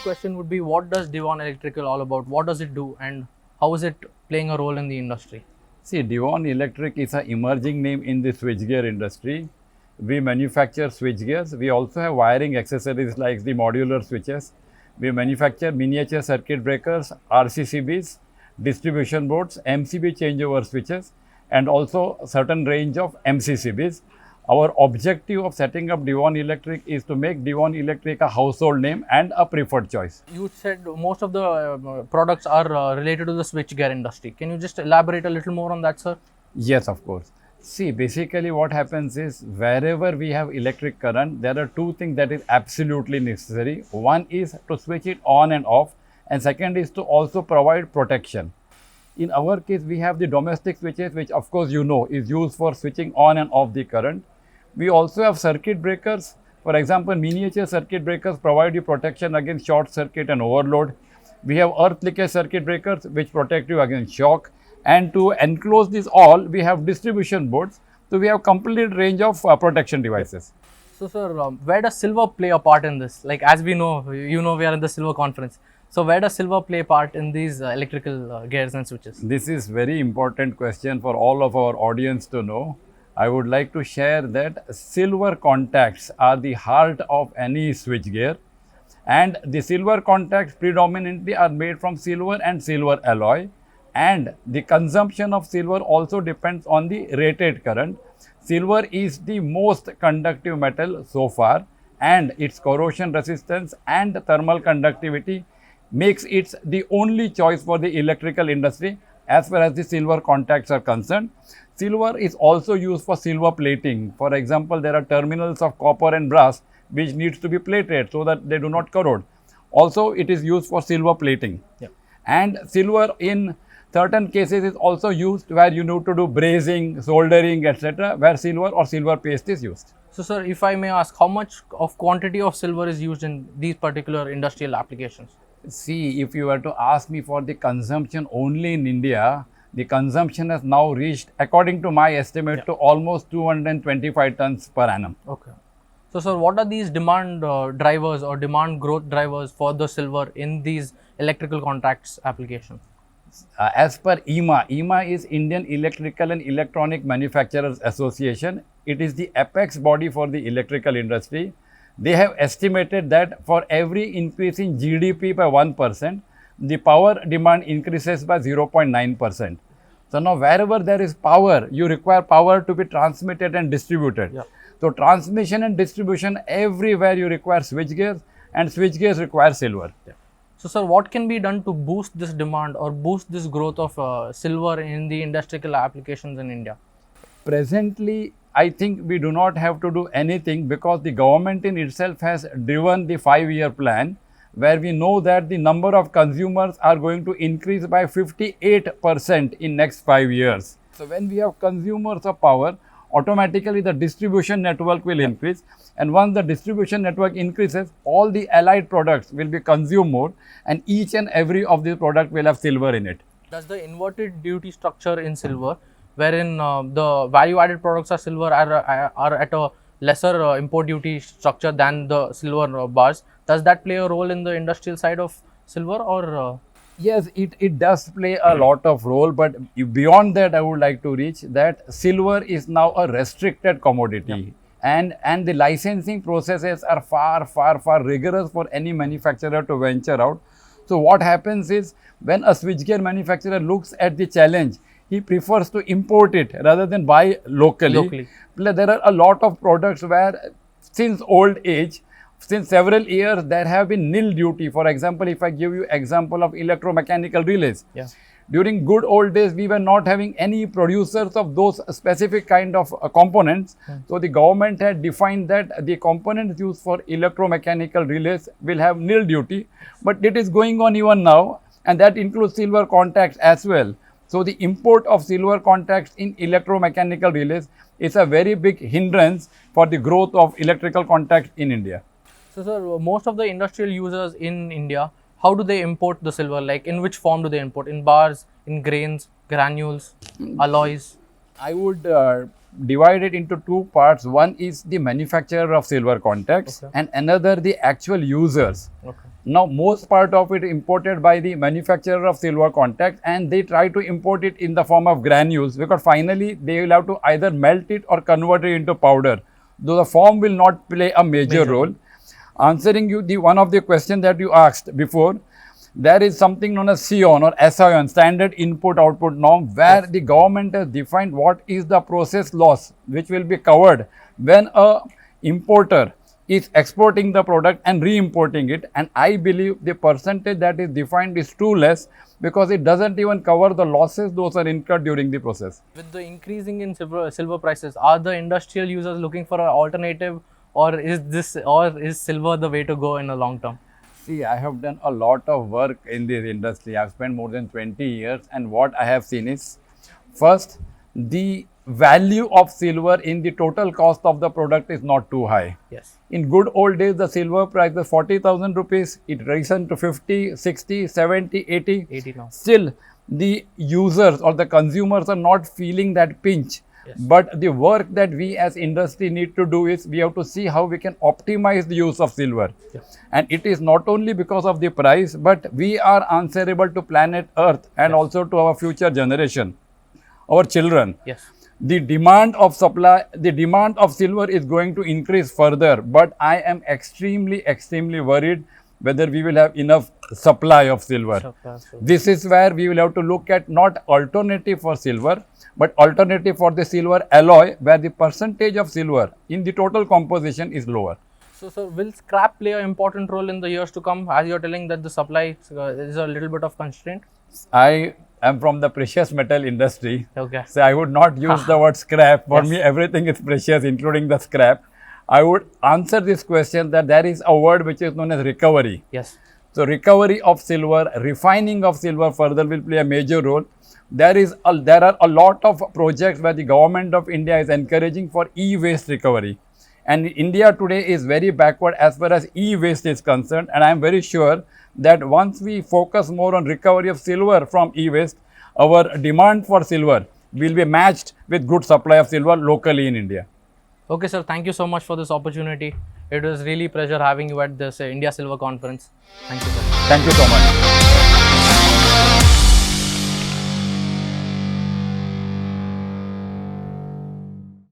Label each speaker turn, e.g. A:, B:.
A: question would be, what does Dewon Electrical all about? What does it do, and how is it playing a role in the industry?
B: See, Dewon Electric is an emerging name in the switchgear industry. We manufacture switchgears. We also have wiring accessories like the modular switches. We manufacture miniature circuit breakers, RCCBs, distribution boards, MCB changeover switches, and also certain range of MCCBs. Our objective of setting up Dewon Electric is to make Dewon Electric a household name and a preferred choice.
A: You said most of the products are related to the switchgear industry. Can you just elaborate a little more on that, sir?
B: Yes, of course. See, basically what happens is wherever we have electric current, there are two things that is absolutely necessary. One is to switch it on and off, and second is to also provide protection. In our case, we have the domestic switches, which of course you know is used for switching on and off the current. We also have circuit breakers. For example, miniature circuit breakers provide you protection against short circuit and overload. We have earth leakage circuit breakers which protect you against shock. And to enclose this all, we have distribution boards. So we have complete range of protection devices.
A: So, sir, where does silver play a part in this? Like, as we know, you know, we are in the silver conference. So, where does silver play a part in these electrical gears and switches?
B: This is very important question for all of our audience to know. I would like to share that silver contacts are the heart of any switchgear, and the silver contacts predominantly are made from silver and silver alloy, and the consumption of silver also depends on the rated current. Silver is the most conductive metal so far, and its corrosion resistance and thermal conductivity makes it the only choice for the electrical industry as far as the silver contacts are concerned. Silver is also used for silver plating. For example, there are terminals of copper and brass which needs to be plated so that they do not corrode. Also, it is used for silver plating.
A: Yeah.
B: And silver in certain cases is also used where you need to do brazing, soldering, etc., where silver or silver paste is used.
A: So, sir, if I may ask, how much of quantity of silver is used in these particular industrial applications?
B: See, if you were to ask me for the consumption only in India, the consumption has now reached, according to my estimate, to almost 225 tons per annum.
A: Okay. So, sir, what are these demand drivers or demand growth drivers for the silver in these electrical contacts applications?
B: As per IEMA is Indian Electrical and Electronic Manufacturers Association. It is the apex body for the electrical industry. They have estimated that for every increase in GDP by 1%, the power demand increases by 0.9%. So now wherever there is power, you require power to be transmitted and distributed.
A: Yeah.
B: So transmission and distribution, everywhere you require switchgears, and switchgears require silver.
A: Yeah. So, sir, what can be done to boost this demand or boost this growth of silver in the industrial applications in India?
B: Presently, I think we do not have to do anything because the government in itself has driven the 5-year plan, where we know that the number of consumers are going to increase by 58% in next 5 years. So when we have consumers of power, automatically the distribution network will increase, and once the distribution network increases, all the allied products will be consumed more, and each and every of these products will have silver in it.
A: Does the inverted duty structure in silver, wherein the value added products are silver, are at a lesser import duty structure than the silver bars, does that play a role in the industrial side of silver, or?
B: Yes, it does play a lot of role, but beyond that, I would like to reach that silver is now a restricted commodity. Yeah. And the licensing processes are far rigorous for any manufacturer to venture out. So what happens is, when a switchgear manufacturer looks at the challenge, he prefers to import it rather than buy locally. There are a lot of products where since old age, since several years, there have been nil duty. For example, if I give you example of electromechanical relays.
A: Yeah.
B: During good old days, we were not having any producers of those specific kind of components. So the government had defined that the components used for electromechanical relays will have nil duty, but it is going on even now, and that includes silver contacts as well. So the import of silver contacts in electromechanical relays is a very big hindrance for the growth of electrical contacts in India.
A: So, sir, most of the industrial users in India, how do they import the silver? Like, in which form do they import? In bars, in grains, granules, alloys?
B: I would divide it into two parts. One is the manufacturer of silver contacts, and another the actual users.
A: Okay.
B: Now most part of it imported by the manufacturer of silver contact, and they try to import it in the form of granules, because finally they will have to either melt it or convert it into powder, though the form will not play a major role. Answering you the one of the question that you asked before, there is something known as SION or SION, Standard Input Output Norm, where the government has defined what is the process loss which will be covered when a importer is exporting the product and re-importing it. And I believe the percentage that is defined is too less, because it doesn't even cover the losses those are incurred during the process.
A: With the increasing in silver prices, are the industrial users looking for an alternative, or is silver the way to go in the long term?
B: See, I have done a lot of work in this industry. I've spent more than 20 years, and what I have seen is, first, the value of silver in the total cost of the product is not too high.
A: Yes.
B: In good old days, the silver price was 40,000 rupees. It risen to 50, 60, 70, 80.
A: 80 now.
B: Still, the users or the consumers are not feeling that pinch.
A: Yes.
B: But the work that we as industry need to do is, we have to see how we can optimize the use of silver.
A: Yes.
B: And it is not only because of the price, but we are answerable to planet Earth and also to our future generation, our children.
A: Yes.
B: The demand of supply, the demand of silver is going to increase further, but I am extremely worried whether we will have enough supply of silver. This is where we will have to look at not alternative for silver, but alternative for the silver alloy, where the percentage of silver in the total composition is lower.
A: So will scrap play an important role in the years to come, as you're telling that the supply is a little bit of constraint?
B: I am from the precious metal industry.
A: Okay.
B: So I would not use the word scrap. For
A: Yes.
B: me, everything is precious, including the scrap. I would answer this question that there is a word which is known as recovery.
A: Yes.
B: So recovery of silver, refining of silver further will play a major role. There are a lot of projects where the government of India is encouraging for e-waste recovery. And India today is very backward as far as e-waste is concerned. And I am very sure that once we focus more on recovery of silver from e-waste, our demand for silver will be matched with good supply of silver locally in India.
A: Okay, sir. Thank you so much for this opportunity. It was really pleasure having you at this India Silver Conference. Thank you, sir.
B: Thank you so much.